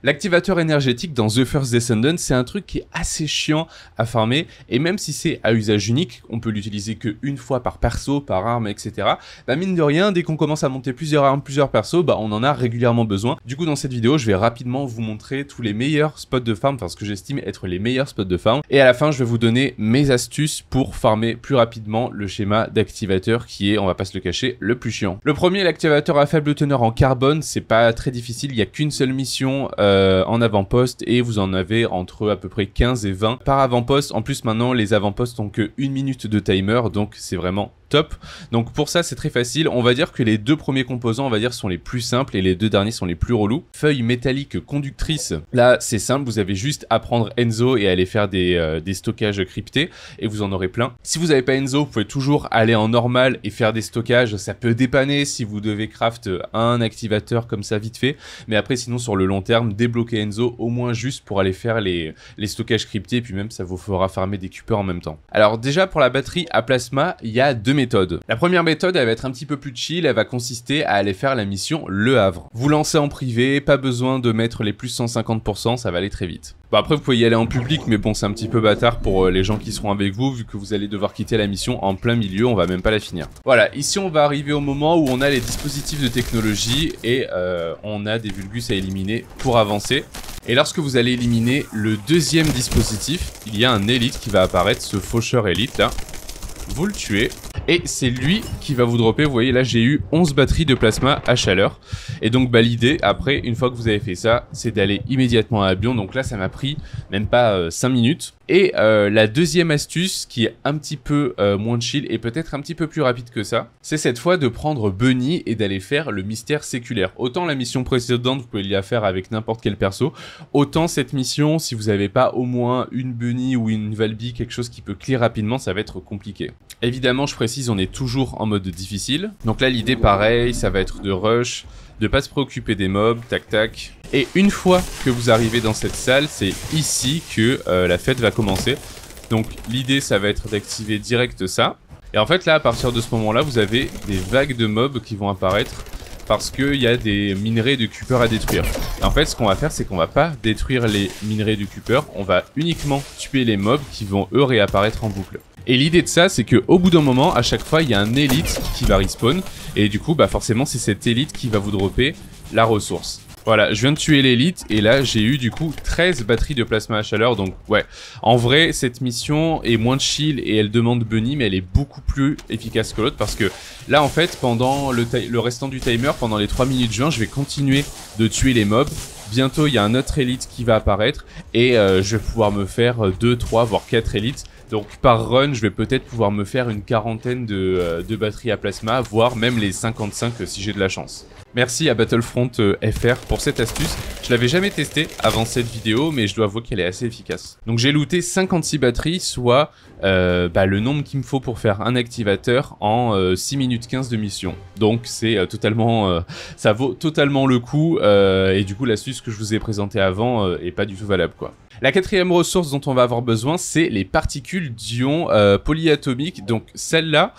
L'activateur énergétique dans The First Descendant, c'est un truc qui est assez chiant à farmer, et même si c'est à usage unique, on peut l'utiliser qu'une fois par perso, par arme, etc. Bah mine de rien, dès qu'on commence à monter plusieurs armes, plusieurs persos, bah on en a régulièrement besoin. Du coup dans cette vidéo, je vais rapidement vous montrer tous les meilleurs spots de farm, enfin ce que j'estime être les meilleurs spots de farm, et à la fin je vais vous donner mes astuces pour farmer plus rapidement le schéma d'activateur qui est, on va pas se le cacher, le plus chiant. Le premier, l'activateur à faible teneur en carbone, c'est pas très difficile, il y a qu'une seule mission en avant-poste et vous en avez entre à peu près 15 et 20 par avant-poste. En plus maintenant les avant-postes ont que 1 minute de timer, donc c'est vraiment top. Donc pour ça c'est très facile, on va dire que les deux premiers composants on va dire sont les plus simples et les deux derniers sont les plus relous. Feuille métallique conductrice, là c'est simple, vous avez juste à prendre Enzo et aller faire des stockages cryptés et vous en aurez plein. Si vous n'avez pas Enzo, vous pouvez toujours aller en normal et faire des stockages, ça peut dépanner si vous devez craft un activateur comme ça vite fait, mais après sinon sur le long terme, débloquer Enzo au moins juste pour aller faire les stockages cryptés et puis même ça vous fera farmer des cupers en même temps. Alors déjà pour la batterie à plasma, il y a deux méthodes. La première méthode, elle va être un petit peu plus chill, elle va consister à aller faire la mission Le Havre. Vous lancez en privé, pas besoin de mettre les plus 150%, ça va aller très vite. Bon après vous pouvez y aller en public, mais bon c'est un petit peu bâtard pour les gens qui seront avec vous, vu que vous allez devoir quitter la mission en plein milieu, on va même pas la finir. Voilà, ici on va arriver au moment où on a les dispositifs de technologie et on a des Vulgus à éliminer pour avancer. Et lorsque vous allez éliminer le deuxième dispositif, il y a un élite qui va apparaître, ce faucheur élite là. Vous le tuez et c'est lui qui va vous dropper. Vous voyez là j'ai eu 11 batteries de plasma à chaleur et donc bah l'idée après une fois que vous avez fait ça c'est d'aller immédiatement à Albion. Donc là ça m'a pris même pas 5 minutes. Et la deuxième astuce qui est un petit peu moins chill et peut-être un petit peu plus rapide que ça, c'est cette fois de prendre Bunny et d'aller faire le mystère séculaire. Autant la mission précédente vous pouvez la faire avec n'importe quel perso, autant cette mission si vous n'avez pas au moins une Bunny ou une Valby, quelque chose qui peut clear rapidement, ça va être compliqué. Évidemment je précise on est toujours en mode difficile, donc là l'idée pareil ça va être de rush, de pas se préoccuper des mobs, tac tac. Et une fois que vous arrivez dans cette salle, c'est ici que la fête va commencer. Donc l'idée ça va être d'activer direct ça. Et en fait là à partir de ce moment là vous avez des vagues de mobs qui vont apparaître parce qu'il y a des minerais de Cooper à détruire. Et en fait ce qu'on va faire c'est qu'on va pas détruire les minerais de Cooper, on va uniquement tuer les mobs qui vont eux réapparaître en boucle. Et l'idée de ça, c'est qu'au bout d'un moment, à chaque fois, il y a un élite qui va respawn. Et du coup, bah forcément, c'est cette élite qui va vous dropper la ressource. Voilà, je viens de tuer l'élite et là, j'ai eu du coup 13 batteries de plasma à chaleur. Donc ouais, en vrai, cette mission est moins chill et elle demande Bunny, mais elle est beaucoup plus efficace que l'autre. Parce que là, en fait, pendant le restant du timer, pendant les 3 minutes juin, je vais continuer de tuer les mobs. Bientôt, il y a un autre élite qui va apparaître et je vais pouvoir me faire 2, 3, voire 4 élites. Donc par run, je vais peut-être pouvoir me faire une quarantaine de batteries à plasma, voire même les 55 si j'ai de la chance. Merci à Battlefront FR pour cette astuce. Je l'avais jamais testé avant cette vidéo, mais je dois avouer qu'elle est assez efficace. Donc j'ai looté 56 batteries, soit le nombre qu'il me faut pour faire un activateur en 6 minutes 15 de mission. Donc c'est totalement, ça vaut totalement le coup, et du coup l'astuce que je vous ai présentée avant est pas du tout valable quoi. La quatrième ressource dont on va avoir besoin, c'est les particules d'ions polyatomiques. Donc celle-là,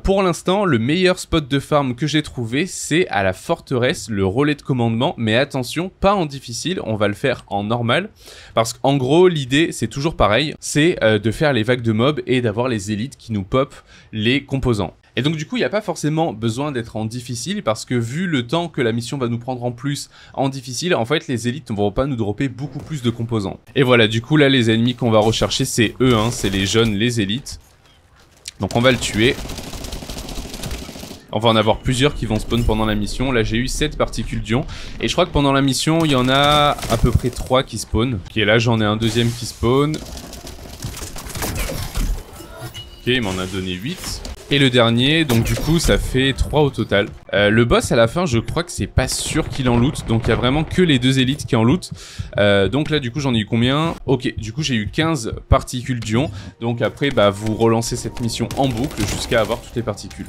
pour l'instant, le meilleur spot de farm que j'ai trouvé, c'est à la forteresse, le relais de commandement. Mais attention, pas en difficile, on va le faire en normal. Parce qu'en gros, l'idée, c'est toujours pareil, c'est de faire les vagues de mobs et d'avoir les élites qui nous pop les composants. Et donc du coup il n'y a pas forcément besoin d'être en difficile parce que vu le temps que la mission va nous prendre en plus en difficile, en fait les élites ne vont pas nous dropper beaucoup plus de composants. Et voilà, du coup là les ennemis qu'on va rechercher c'est eux, hein, c'est les jeunes, les élites. Donc on va le tuer. On va en avoir plusieurs qui vont spawn pendant la mission. Là j'ai eu 7 particules d'ion. Et je crois que pendant la mission il y en a à peu près 3 qui spawnent. Ok, là j'en ai un deuxième qui spawn. Ok, il m'en a donné 8. Et le dernier, donc du coup ça fait 3 au total. Le boss à la fin je crois que c'est pas sûr qu'il en loot. Donc il y a vraiment que les deux élites qui en loot. Donc là du coup j'en ai eu combien? Ok, du coup j'ai eu 15 particules d'ion. Donc après bah vous relancez cette mission en boucle jusqu'à avoir toutes les particules.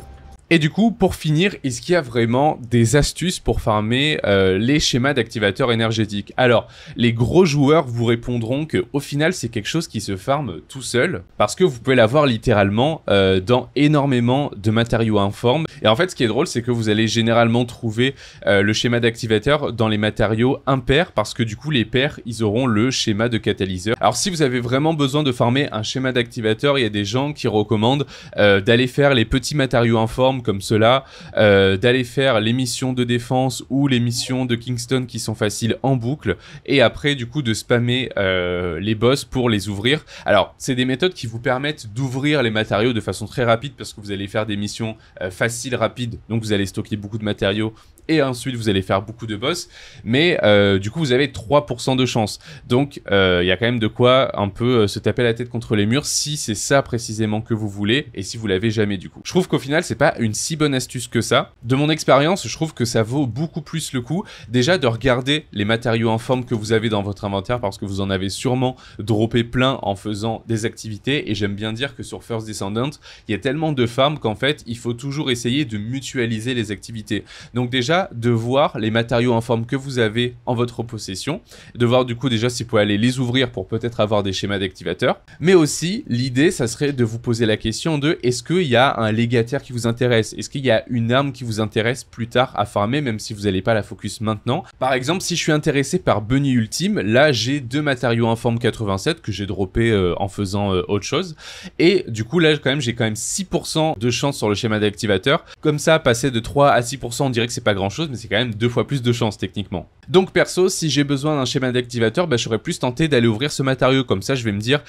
Et du coup, pour finir, est-ce qu'il y a vraiment des astuces pour farmer les schémas d'activateurs énergétiques? Alors, les gros joueurs vous répondront que au final, c'est quelque chose qui se farme tout seul, parce que vous pouvez l'avoir littéralement dans énormément de matériaux informes. Et en fait, ce qui est drôle, c'est que vous allez généralement trouver le schéma d'activateur dans les matériaux impairs, parce que du coup, les pairs, ils auront le schéma de catalyseur. Alors, si vous avez vraiment besoin de farmer un schéma d'activateur, il y a des gens qui recommandent d'aller faire les petits matériaux informes comme cela, d'aller faire les missions de défense ou les missions de Kingston qui sont faciles en boucle, et après du coup de spammer les boss pour les ouvrir. Alors c'est des méthodes qui vous permettent d'ouvrir les matériaux de façon très rapide, parce que vous allez faire des missions faciles, rapides, donc vous allez stocker beaucoup de matériaux et ensuite vous allez faire beaucoup de boss, mais du coup vous avez 3% de chance, donc il y a quand même de quoi un peu se taper la tête contre les murs si c'est ça précisément que vous voulez, et si vous l'avez jamais du coup. Je trouve qu'au final c'est pas une si bonne astuce que ça. De mon expérience, je trouve que ça vaut beaucoup plus le coup déjà de regarder les matériaux informes que vous avez dans votre inventaire, parce que vous en avez sûrement droppé plein en faisant des activités, et j'aime bien dire que sur First Descendant il y a tellement de farms qu'en fait il faut toujours essayer de mutualiser les activités. Donc déjà de voir les matériaux informes que vous avez en votre possession, de voir du coup déjà si vous pouvez aller les ouvrir pour peut-être avoir des schémas d'activateurs, mais aussi l'idée ça serait de vous poser la question de est-ce qu'il y a un légataire qui vous intéresse, est-ce qu'il y a une arme qui vous intéresse plus tard à farmer, même si vous n'allez pas la focus maintenant. Par exemple, si je suis intéressé par Bunny Ultime, là j'ai 2 matériaux informes 87 que j'ai droppé en faisant autre chose, et du coup là j'ai quand même 6% de chance sur le schéma d'activateur. Comme ça, passer de 3 à 6%, on dirait que c'est pas grand chose, mais c'est quand même 2 fois plus de chance techniquement. Donc perso, si j'ai besoin d'un schéma d'activateur, je serais plus tenté d'aller ouvrir ce matériau. Comme ça je vais me dire,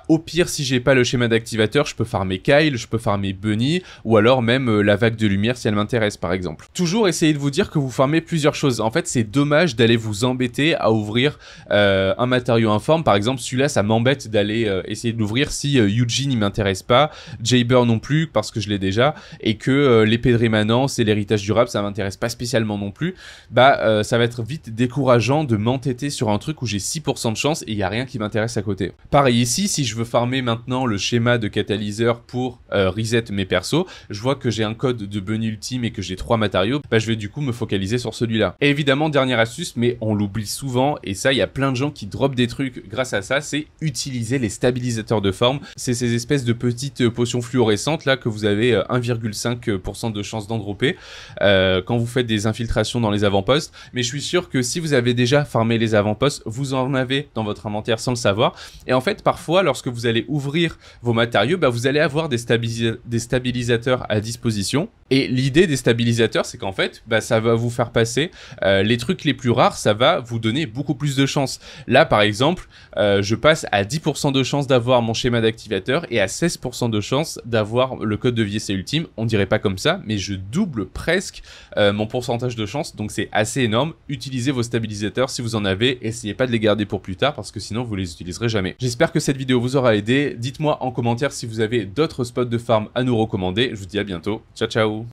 au pire si j'ai pas le schéma d'activateur, je peux farmer Kyle, je peux farmer Bunny, ou alors même la vague de lumière si elle m'intéresse par exemple. Toujours essayez de vous dire que vous farmez plusieurs choses. En fait c'est dommage d'aller vous embêter à ouvrir un matériau informe. Par exemple celui-là ça m'embête d'aller essayer de l'ouvrir si Eugene il m'intéresse pas, Jayber non plus parce que je l'ai déjà, et que l'épée de rémanence et l'héritage durable ça m'intéresse pas spécialement non plus. Ça va être vite décourageant de m'entêter sur un truc où j'ai 6% de chance et il n'y a rien qui m'intéresse à côté. Pareil ici, si je veux farmer maintenant le schéma de catalyseur pour reset mes persos, je vois que j'ai un code de Bunny Ultime et que j'ai 3 matériaux, je vais du coup me focaliser sur celui-là. Et évidemment, dernière astuce, mais on l'oublie souvent, et ça, il y a plein de gens qui dropent des trucs grâce à ça, c'est utiliser les stabilisateurs de forme. C'est ces espèces de petites potions fluorescentes là que vous avez 1,5% de chance d'en dropper quand vous faites des infiltrations dans les avant-postes. Mais je suis sûr que si vous avez déjà farmé les avant-postes, vous en avez dans votre inventaire sans le savoir. Et en fait, parfois, lorsque vous allez ouvrir vos matériaux, vous allez avoir des stabilisateurs à disposition. Et l'idée des stabilisateurs, c'est qu'en fait, ça va vous faire passer les trucs les plus rares, ça va vous donner beaucoup plus de chance. Là, par exemple, je passe à 10% de chance d'avoir mon schéma d'activateur et à 16% de chance d'avoir le code de VSA Ultime. On dirait pas comme ça, mais je double presque mon pourcentage de chance, donc c'est assez énorme. Utilisez vos stabilisateurs si vous en avez, essayez pas de les garder pour plus tard parce que sinon vous les utiliserez jamais. J'espère que cette vidéo vous aura aidé. Dites-moi en commentaire si vous avez d'autres spots de farm à nous recommander. Je vous dis à bientôt. Ciao ciao.